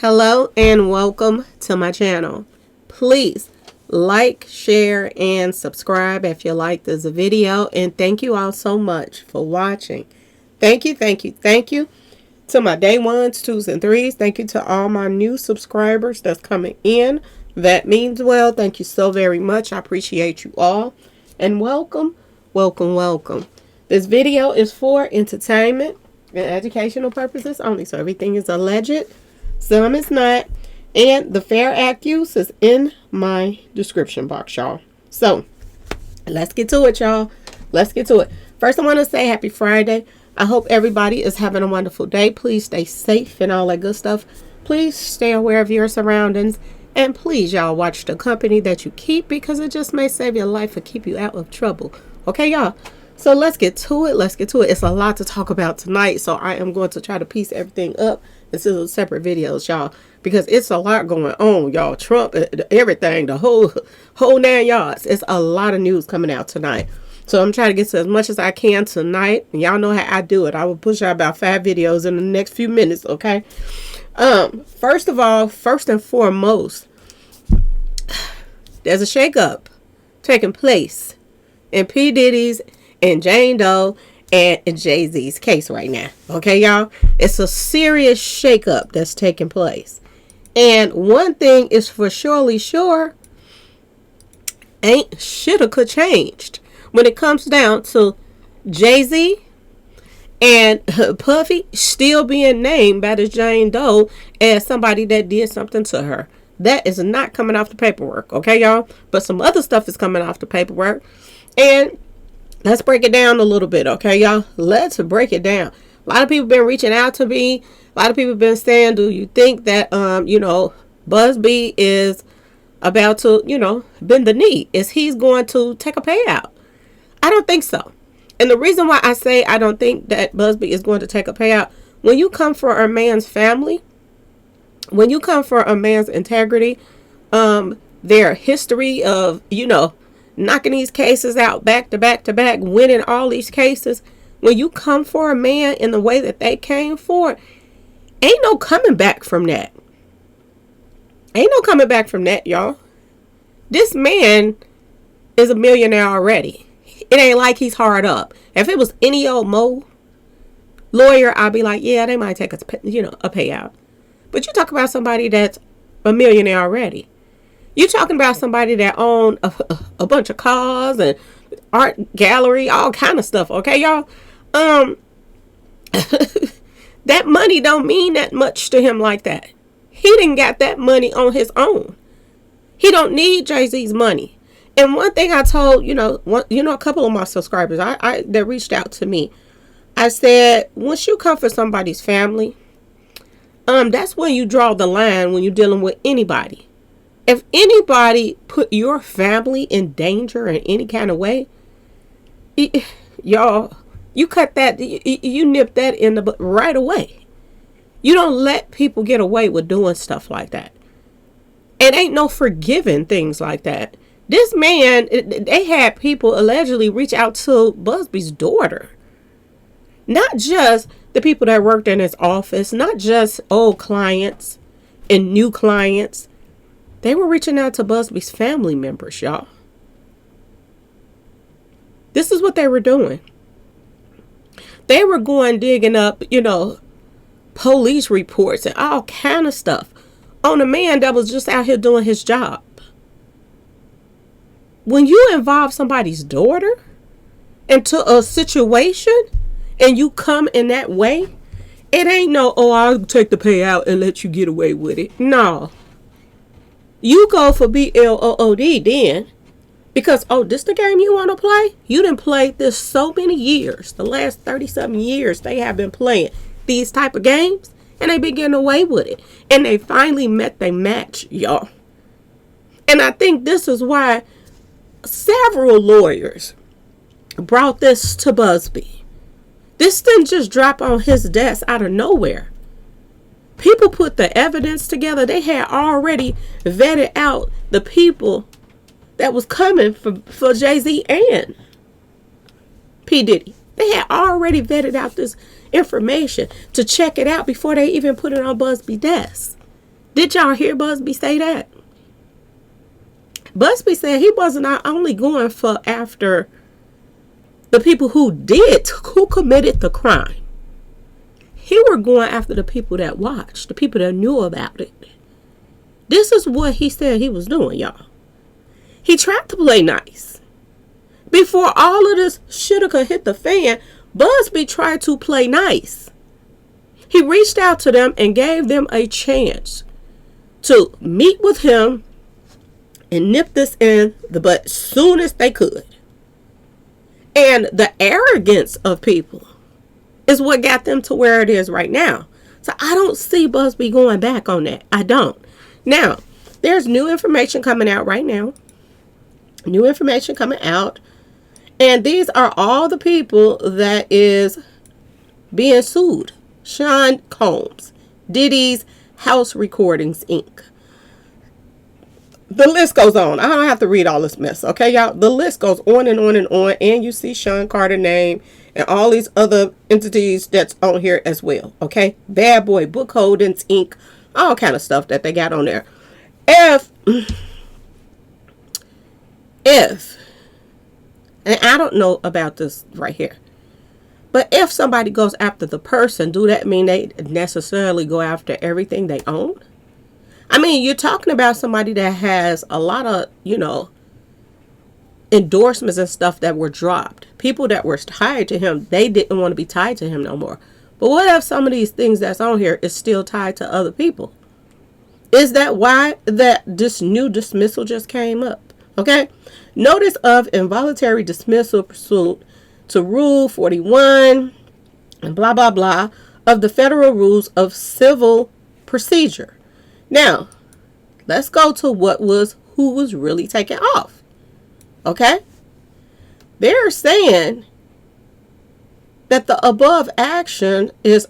Hello and welcome to my channel. Please like, share, and subscribe if you like this video. And thank you all so much for watching. Thank you to my day ones, twos, and threes. Thank you to all my new subscribers that's coming in. That means well. Thank you so very much. I appreciate you all. And welcome. This video is for entertainment and educational purposes only. So everything is alleged. Some is not. And the Fair Act use is in my description box, y'all. So let's get to it, y'all. Let's get to it. First, I want to say happy Friday. I hope everybody is having a wonderful day. Please stay safe and all that good stuff. Please stay aware of your surroundings. And please, y'all, watch the company that you keep, because it just may save your life or keep you out of trouble. Okay, y'all? So let's get to it. It's a lot to talk about tonight. So I am going to try to piece everything up into separate videos, y'all, because it's a lot going on, y'all. Trump, everything, the whole 9 yards. It's a lot of news coming out tonight. So I'm trying to get to as much as I can tonight. Y'all know how I do it. I will push out about 5 videos in the next few minutes, okay? First and foremost, there's a shakeup taking place in P. Diddy's and Jane Doe and Jay-Z's case right now. Okay, y'all? It's a serious shakeup that's taking place. And one thing is for surely sure, ain't shoulda could changed when it comes down to Jay-Z and Puffy still being named by the Jane Doe as somebody that did something to her. That is not coming off the paperwork, okay, y'all? But some other stuff is coming off the paperwork. And let's break it down a little bit, okay, y'all? Let's break it down. A lot of people been reaching out to me. A lot of people been saying, do you think that, BuzBee is about to, bend the knee? Is he's going to take a payout? I don't think so. And the reason why I say I don't think that BuzBee is going to take a payout, when you come for a man's family, when you come for a man's integrity, their history of, knocking these cases out back to back to back, winning all these cases, when you come for a man in the way that they came for it, ain't no coming back from that. Ain't no coming back from that, y'all. This man is a millionaire already. It ain't like he's hard up. If it was any old Mo lawyer, I'd be like, yeah, they might take a payout. But you talk about somebody that's a millionaire already. You talking about somebody that owned a bunch of cars and art gallery, all kind of stuff. Okay, y'all? That money don't mean that much to him like that. He didn't got that money on his own. He don't need Jay-Z's money. And one thing I told, a couple of my subscribers, that reached out to me, I said, once you come for somebody's family, that's when you draw the line when you're dealing with anybody. If anybody put your family in danger in any kind of way, y'all, you cut that, you nip that in the butt right away. You don't let people get away with doing stuff like that. It ain't no forgiving things like that. This man, they had people allegedly reach out to BuzBee's daughter. Not just the people that worked in his office, not just old clients and new clients. They were reaching out to BuzBee's family members, y'all. This is what they were doing. They were going digging up, police reports and all kind of stuff on a man that was just out here doing his job. When you involve somebody's daughter into a situation and you come in that way, it ain't no, I'll take the payout and let you get away with it. No. You go for BLOOD then, because, this the game you want to play? You done played this so many years. The last 30-something years they have been playing these type of games, and they been getting away with it. And they finally met their match, y'all. And I think this is why several lawyers brought this to BuzBee. This didn't just drop on his desk out of nowhere. People put the evidence together. They had already vetted out the people that was coming for Jay-Z and P. Diddy. They had already vetted out this information to check it out before they even put it on BuzBee's desk. Did y'all hear BuzBee say that? BuzBee said he wasn't not only going for after the people who committed the crime. He were going after the people that watched, the people that knew about it. This is what he said he was doing, y'all. He tried to play nice. Before all of this shit could hit the fan, BuzBee tried to play nice. He reached out to them and gave them a chance to meet with him and nip this in the butt as soon as they could. And the arrogance of people is what got them to where it is right now. So I don't see BuzBee going back on that. I don't. Now, there's new information coming out right now. New information coming out. And these are all the people that is being sued. Sean Combs, Diddy's House Recordings, Inc. The list goes on. I don't have to read all this mess, okay, y'all? The list goes on and on and on. And you see Sean Carter's name and all these other entities that's on here as well, okay? BAD Boy Book Holdings, Inc. All kind of stuff that they got on there. If, and I don't know about this right here, but if somebody goes after the person, do that mean they necessarily go after everything they own? I mean, you're talking about somebody that has a lot of, endorsements and stuff that were dropped. People that were tied to him, they didn't want to be tied to him no more. But what if some of these things that's on here is still tied to other people? Is that why that this new dismissal just came up? Okay. Notice of involuntary dismissal pursuant to Rule 41 and blah, blah, blah of the Federal Rules of Civil Procedure. Now, let's go to who was really taken off. Okay? They're saying that the above action is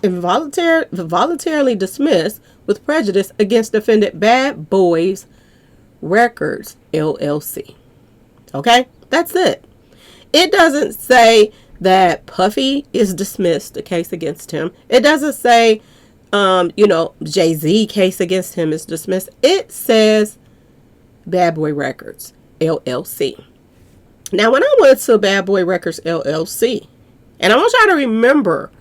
voluntarily dismissed with prejudice against defendant BAD Boy Records LLc. Okay? That's it. It doesn't say that Puffy is dismissed, the case against him. It doesn't say, Jay-Z case against him is dismissed. It says BAD Boy Records LLc. Now, when I went to BAD Boy Records LLc, and I want y'all to remember,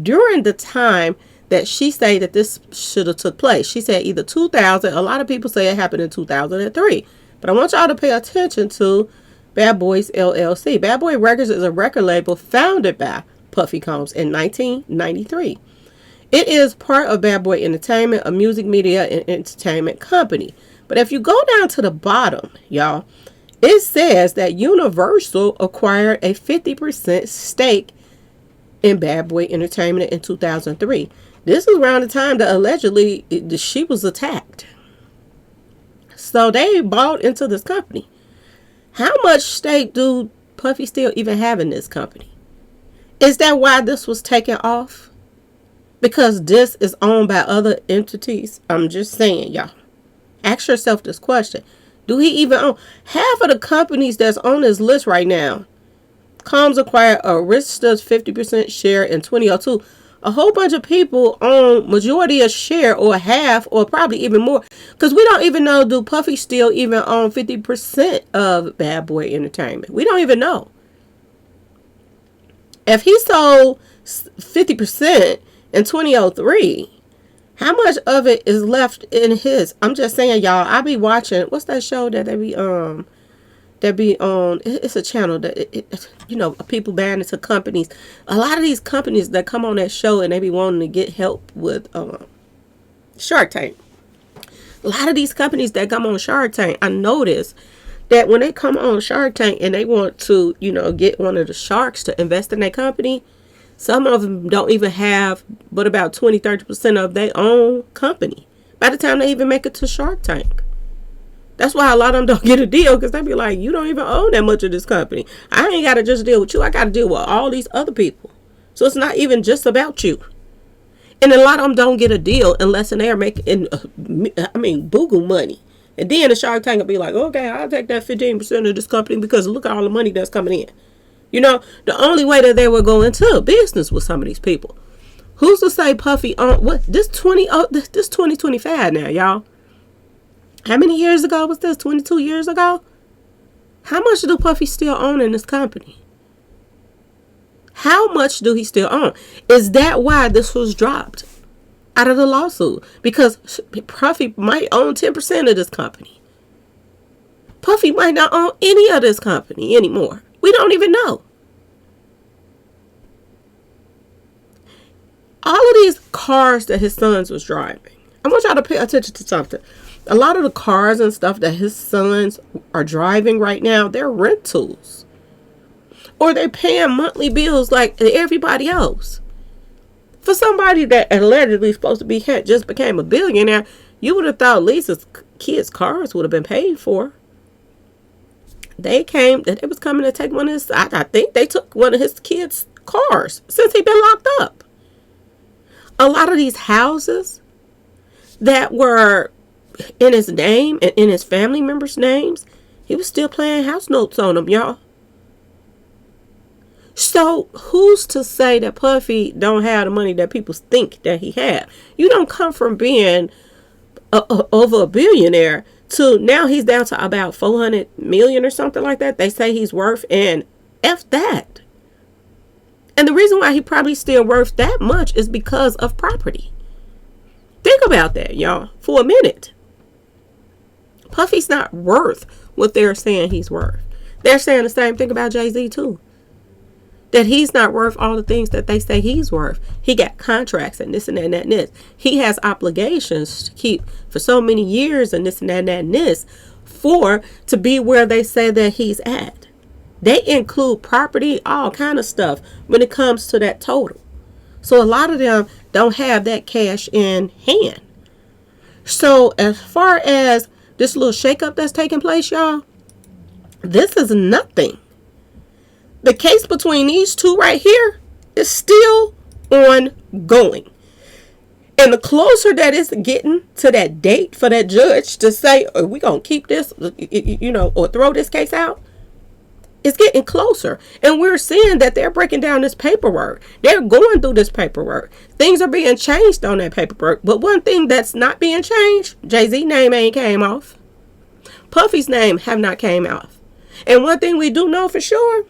during the time that she said that this should have took place, she said either 2000, a lot of people say it happened in 2003, but I want y'all to pay attention to BAD Boys LLc. BAD Boy Records is a record label founded by Puffy Combs in 1993. It is part of BAD Boy Entertainment, a music media and entertainment company. But if you go down to the bottom, y'all, it says that Universal acquired a 50% stake in BAD Boy Entertainment in 2003. This is around the time that allegedly she was attacked. So they bought into this company. How much stake do Puffy still even have in this company? Is that why this was taken off? Because this is owned by other entities? I'm just saying, y'all. Ask yourself this question. Do he even own? Half of the companies that's on this list right now, Combs acquired Arista's 50% share in 2002. A whole bunch of people own majority of share or half or probably even more. Because we don't even know, do Puffy still even own 50% of BAD Boy Entertainment? We don't even know. If he sold 50% in 2003, how much of it is left in his? I'm just saying, y'all, I be watching, what's that show that they be on? It's a channel that, people buying into companies. A lot of these companies that come on that show and they be wanting to get help with Shark Tank. A lot of these companies that come on Shark Tank, I notice that when they come on Shark Tank and they want to, get one of the sharks to invest in their company, some of them don't even have but about 20-30% of their own company by the time they even make it to Shark Tank. That's why a lot of them don't get a deal, because they be like, you don't even own that much of this company. I ain't got to just deal with you. I got to deal with all these other people. So it's not even just about you. And a lot of them don't get a deal unless they're making, buku money. And then the Shark Tank will be like, okay, I'll take that 15% of this company because look at all the money that's coming in. The only way that they would go into business with some of these people Who's to say Puffy on what this 2025 now, y'all? How many years ago was this? 22 years ago? How much do Puffy still own in this company? How much do he still own? Is that why this was dropped out of the lawsuit? Because Puffy might own 10% of this company. Puffy might not own any of this company anymore. We don't even know. All of these cars that his sons was driving. I want y'all to pay attention to something. A lot of the cars and stuff that his sons are driving right now, they're rentals. Or they're paying monthly bills like everybody else. For somebody that allegedly supposed to be just became a billionaire, you would have thought at least his kids' cars would have been paid for. They was coming to take one of his, I think they took one of his kids' cars since he'd been locked up. A lot of these houses that were in his name and in his family members' names, he was still paying house notes on them, y'all. So who's to say that Puffy don't have the money that people think that he had? You don't come from being over a billionaire to now he's down to about 400 million or something like that. They say he's worth, and F that. And the reason why he probably still worth that much is because of property. Think about that, y'all, for a minute. Puffy's not worth what they're saying he's worth. They're saying the same thing about Jay-Z too. That he's not worth all the things that they say he's worth. He got contracts and this and that and that and this. He has obligations to keep for so many years and this and that and that and this to be where they say that he's at. They include property, all kind of stuff when it comes to that total. So a lot of them don't have that cash in hand. So as far as this little shakeup that's taking place, y'all, this is nothing. The case between these two right here is still ongoing. And the closer that it's getting to that date for that judge to say, are we going to keep this, or throw this case out? It's getting closer. And we're seeing that they're breaking down this paperwork. They're going through this paperwork. Things are being changed on that paperwork. But one thing that's not being changed, Jay-Z's name ain't came off. Puffy's name have not came off. And one thing we do know for sure,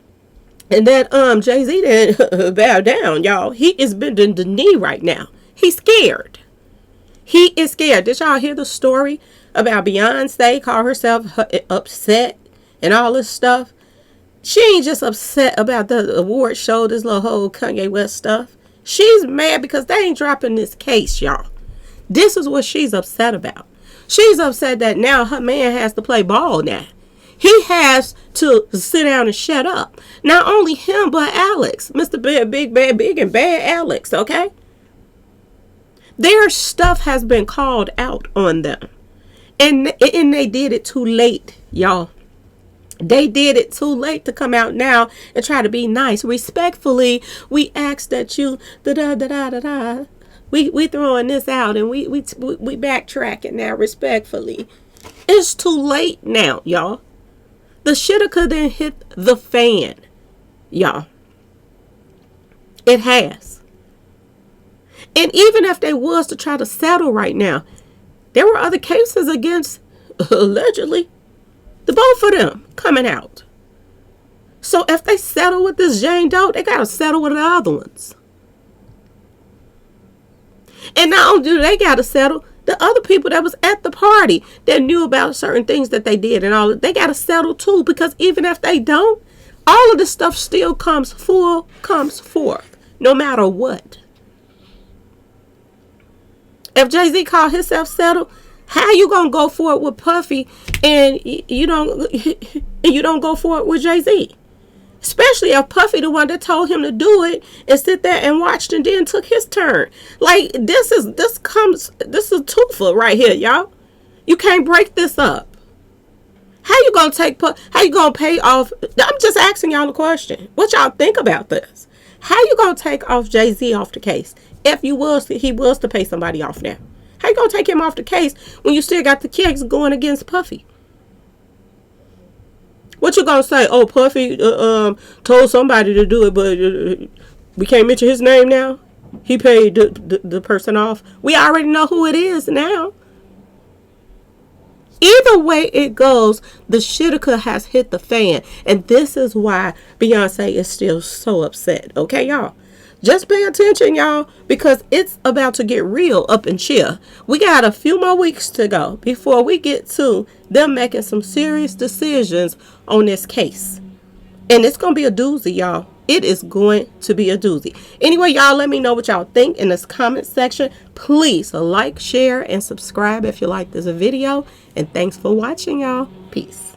and that Jay-Z didn't bow down, y'all. He is bending the knee right now. He's scared. He is scared. Did y'all hear the story about Beyonce call herself upset and all this stuff? She ain't just upset about the award show, this little whole Kanye West stuff. She's mad because they ain't dropping this case, y'all. This is what she's upset about. She's upset that now her man has to play ball now. He has to sit down and shut up. Not only him, but Alex. Mr. Big and Bad Alex, okay? Their stuff has been called out on them. And they did it too late, y'all. They did it too late to come out now and try to be nice. Respectfully, we ask that you We throwing this out and we backtracking now respectfully. It's too late now, y'all. The shitter could have hit the fan, y'all. It has. And even if they was to try to settle right now, there were other cases against, allegedly, the both of them coming out. So if they settle with this Jane Doe, they got to settle with the other ones. And not only do they got to settle, the other people that was at the party that knew about certain things that they did and all, they got to settle too. Because even if they don't, all of this stuff still comes forth, no matter what. If Jay-Z called himself settled, how you gonna go for it with Puffy and you don't go for it with Jay-Z? Especially if Puffy the one that told him to do it and sit there and watched and then took his turn. Like this is twofer right here, y'all. You can't break this up. How you gonna pay off? I'm just asking y'all a question. What y'all think about this? How you gonna take off Jay-Z off the case if he was to pay somebody off now? How you gonna take him off the case when you still got the case going against Puffy? What you gonna say? Oh, Puffy told somebody to do it, but we can't mention his name now. He paid the person off. We already know who it is now. Either way it goes, the shitika has hit the fan. And this is why Beyonce is still so upset. Okay, y'all? Just pay attention, y'all, because it's about to get real up in here. We got a few more weeks to go before we get to them making some serious decisions on this case. And it's going to be a doozy, y'all. It is going to be a doozy. Anyway, y'all, let me know what y'all think in this comment section. Please like, share, and subscribe if you like this video. And thanks for watching, y'all. Peace.